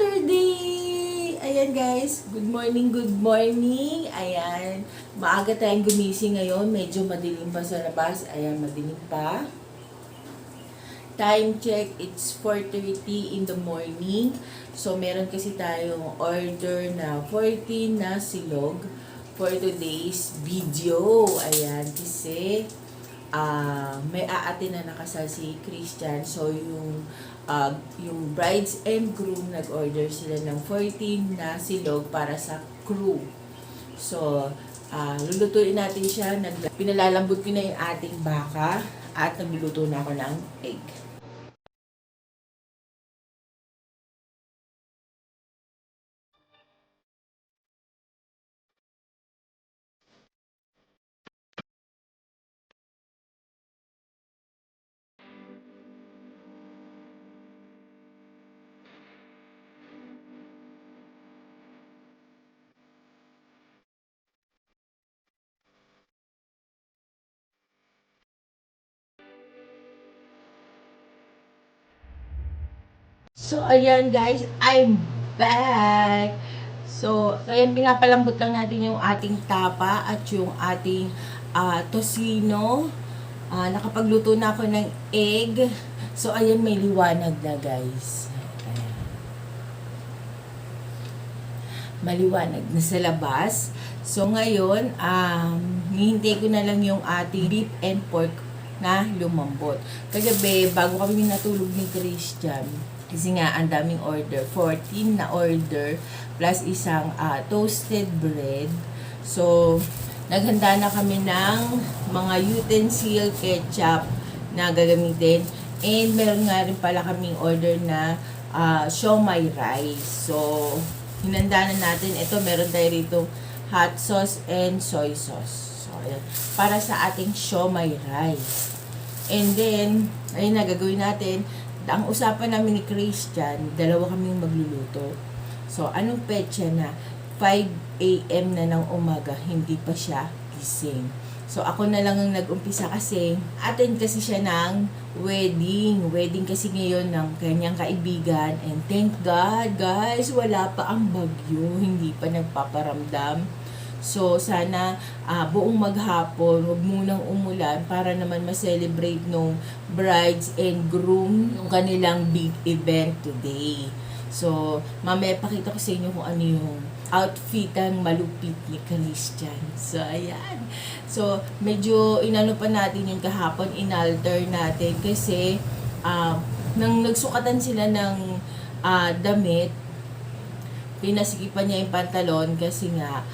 Saturday! Ayan guys, good morning, good morning. Ayan, maaga tayong gumising ngayon. Medyo madilim pa sa labas. Ayan, madilim pa. Time check, it's 4:30 in the morning. So, meron kasi tayong order na 14 na silog for today's video. Ayan, kasi may aatin na nakasal si Christian. So, yung brides and groom, nag-order sila ng 14 na silog para sa crew. So, lulutuin natin siya. Pinalalambot ko na yung ating baka at nagluluto na ako ng egg. So, ayan guys, I'm back! So, ayan, pinapalambot lang natin yung ating tapa at yung ating tosino. Nakapagluto na ako ng egg. So, ayan, may liwanag na guys. Ayan. Maliwanag na sa labas. So, ngayon, hihintay ko na lang yung ating beef and pork na lumambot. Kagabi, bago kami natulog ni Christian, kasi nga, ang daming order. 14 na order plus isang toasted bread. So, naghanda na kami ng mga utensil, ketchup na gagamitin. And meron nga rin pala kaming order na siomai rice. So, hinanda na natin. Ito, meron tayo rito hot sauce and soy sauce. So, ayan. Para sa ating siomai rice. And then, ayun na, gagawin natin. Ang usapan namin ni Christian, dalawa kaming magluluto. So, anong petsa na? 5 a.m. na ng umaga, hindi pa siya gising. So, ako na lang ang nag-umpisa kasi attend kasi siya ng wedding. Wedding kasi ngayon ng kanyang kaibigan. And thank God, guys, wala pa ang bagyo. Hindi pa nagpaparamdam. So, sana buong maghapon, huwag munang umulan para naman ma-celebrate nung brides and groom yung kanilang big event today. So, mamaya pakita ko sa inyo kung ano yung outfit ang malupit ni Christian. So, ayan. So, medyo inano pa natin yung kahapon, inalter natin kasi nang nagsukatan sila ng damit, pinasikipan niya yung pantalon kasi nga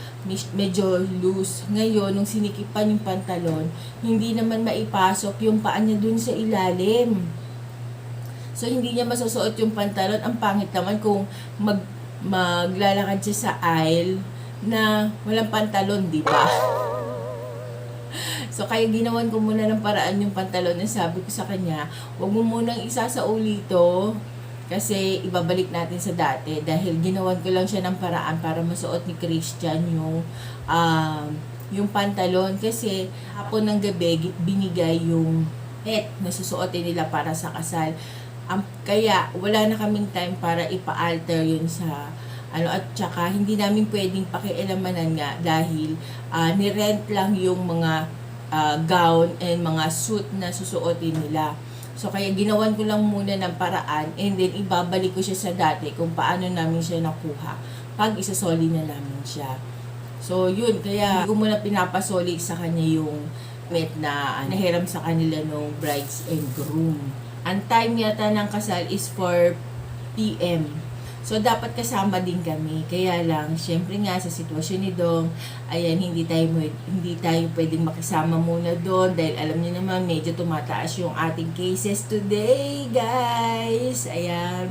medyo loose. Ngayon, nung sinikipan yung pantalon, hindi naman maipasok yung paa niya dun sa ilalim. So, hindi niya masusuot yung pantalon. Ang pangit naman kung maglalakad siya sa aisle na walang pantalon, di ba? So, kaya ginawan ko muna ng paraan yung pantalon na sabi ko sa kanya, huwag mo munang isa sa ulito kasi ibabalik natin sa dati dahil ginawan ko lang siya ng paraan para masuot ni Christian yung pantalon kasi hapon ng gabi binigay yung net na susuotin nila para sa kasal. Kaya wala na kaming time para ipa-alter yun sa at saka hindi namin pwedeng pakialamanan nga dahil ni-rent lang yung mga gown and mga suit na susuotin nila. So, kaya ginawan ko lang muna ng paraan and then ibabalik ko siya sa dati kung paano namin siya nakuha pag isasoli na namin siya. So, yun. Kaya, hindi ko muna pinapasoli sa kanya yung met na nahiram sa kanila ng brides and groom. Ang time yata ng kasal is 4 p.m. So, dapat kasama din kami. Kaya lang, syempre nga, sa sitwasyon ni Dong, ayan, hindi tayo pwedeng makisama muna doon dahil alam niyo naman, medyo tumataas yung ating cases today, guys. Ayan.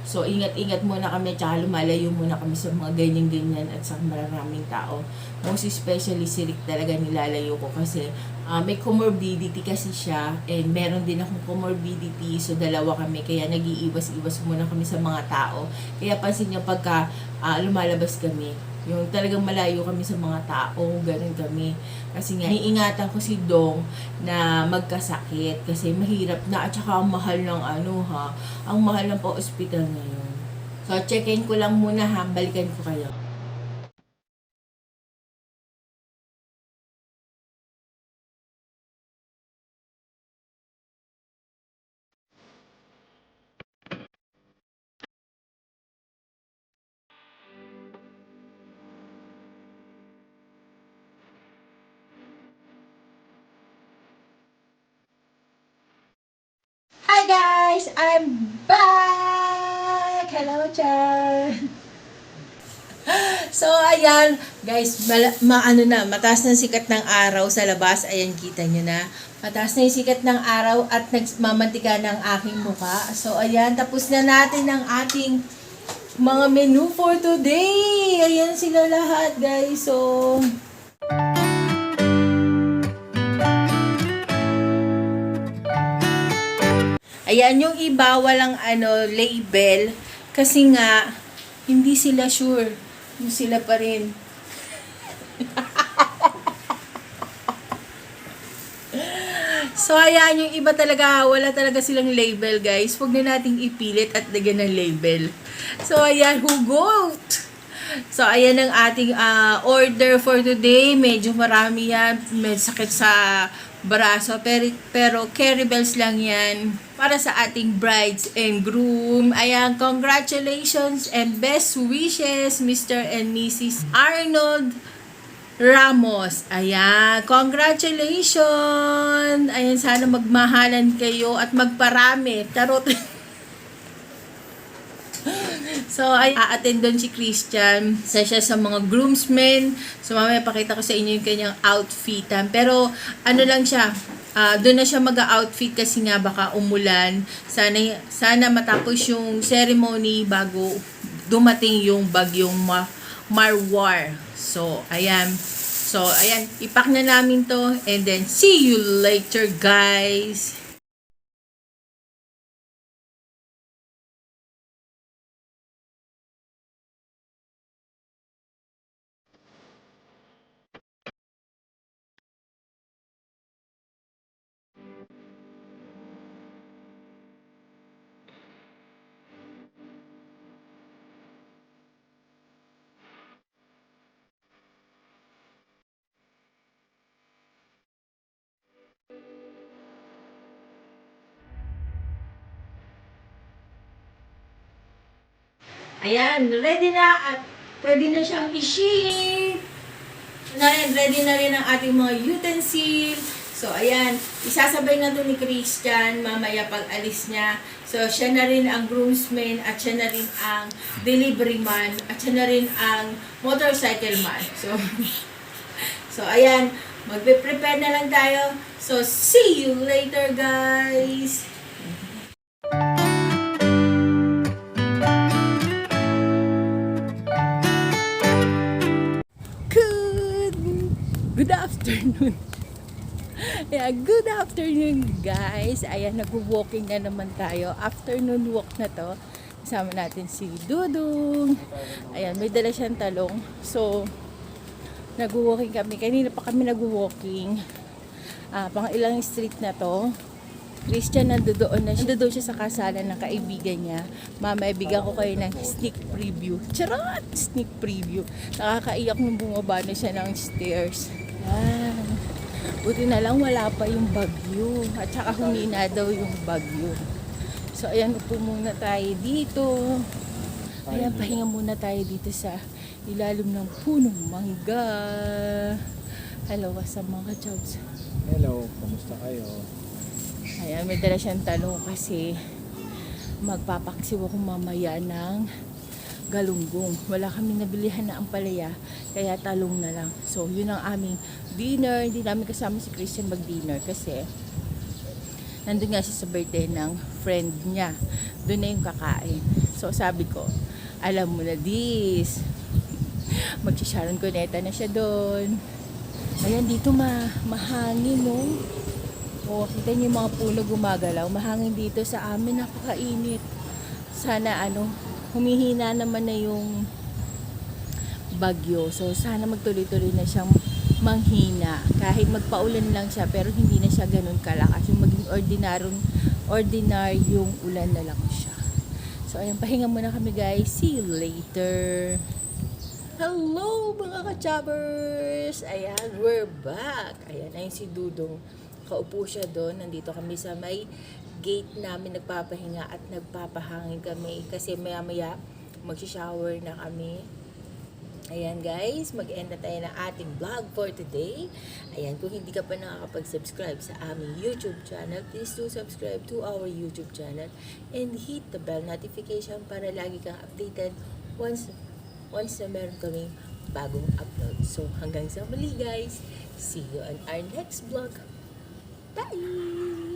So, ingat-ingat muna kami, tsaka lumalayo muna kami sa mga ganyan-ganyan at sa maraming tao. Most especially, si Rick talaga nilalayo ko kasi may comorbidity kasi siya and meron din akong comorbidity, so dalawa kami, kaya nag-iiwas-iwas muna kami sa mga tao. Kaya pansin niyo pagka lumalabas kami, yung talagang malayo kami sa mga tao, ganun kami. Kasi nga, niingatan ko si Dong na magkasakit kasi mahirap na at saka ang mahal ng ang mahal ng pa-ospital ngayon. So, check-in ko lang muna ha. Balikan ko kayo. Hi guys! I'm back! Hello, Chan! So, ayan, guys, mataas na sikat ng araw sa labas. Ayan, kita nyo na. Mataas na yung sikat ng araw at nagmamantika ng aking mukha. So, ayan, tapos na natin ang ating mga menu for today. Ayan sila lahat, guys. So, ayan, yung iba, walang label. Kasi nga, hindi sila sure. Yung sila pa rin. So, ayan, yung iba talaga, wala talaga silang label, guys. Huwag na nating ipilit at lagyan ng label. So, ayan, hugot! So, ayan ang ating order for today. Medyo marami yan. May sakit sa braso. Pero carry bells lang yan. Para sa ating brides and groom. Ayan, congratulations and best wishes, Mr. and Mrs. Arnold Ramos. Ayan, congratulations! Ayan, sana magmahalan kayo at magparami. Tarot. So, ay a-attend doon si Christian. Isa siya sa mga groomsmen. So, mamaya pakita ko sa inyo yung kanyang outfit. Pero, ano lang siya, doon na siya mag-outfit kasi nga baka umulan. Sana matapos yung ceremony bago dumating yung bagyong Marwar. So, ayan. So, ayan. Ipak na namin to. And then, see you later, guys. Ayan, ready na at pwede na siyang i-ship. Ready na rin ang ating mga utensil. So, ayan, isasabay na to ni Christian mamaya pag alis niya. So, siya na rin ang groomsman at siya na rin ang delivery man at siya na rin ang motorcycle man. So, so ayan, magpe-prepare na lang tayo. So, see you later, guys! Good afternoon. Yeah, good afternoon, guys. Ayan, nag-walking na naman tayo. Afternoon walk na to. Kasama natin si Dudong. Ayan, may dala siyang talong. So, nag-walking kami. Kanina pa kami nag-walking. Pang ilang street na to. Christian nandoon na siya. Nandoon siya sa kasalan ng kaibigan niya. Mamaya bigyan ko kayo ng sneak preview. Charot! Sneak preview. Nakakaiyak nung bumaba na siya ng stairs. Yan. Buti na lang wala pa yung bagyo. At saka humina daw yung bagyo. So ayan, upo muna tayo dito. Ayan, pahinga muna tayo dito sa ilalim ng punong mangga. Hello, sa mga ka-chubs. Hello, kumusta kayo? Ayan, may dala siyang talong kasi magpapaksiw ako mamaya ng galunggong. Wala kaming nabilihan na ampalaya, kaya talong na lang. So, yun ang aming dinner. Hindi namin kasama si Christian mag-dinner kasi nandun nga siya sa birthday ng friend niya. Doon na yung kakain. So, sabi ko, alam mo na this. Magsisharon Cuneta na siya doon. Ayan, dito mahangin, no? O, kita niyo yung mga puno gumagalaw. Mahangin dito sa amin, napakainit. Sana humihina naman na yung bagyo. So, sana magtuloy-tuloy na siyang manghina. Kahit magpaulan lang siya, pero hindi na siya ganun kalakas. Yung maging ordinaryong ulan na lang siya. So, ayan, pahinga muna kami guys. See you later. Hello mga ka-choppers! Ayan, we're back. Ayan, ayun si Dudong. Kaupo siya doon. Nandito kami sa may gate namin nagpapahinga at nagpapahangin kami. Kasi maya-maya mag-shower na kami. Ayan guys, mag-end na tayo ng ating vlog for today. Ayan, kung hindi ka pa nakakapag-subscribe sa aming YouTube channel, please do subscribe to our YouTube channel and hit the bell notification para lagi kang updated once na meron kaming bagong upload. So, hanggang sa muli guys. See you on our next vlog. Bye!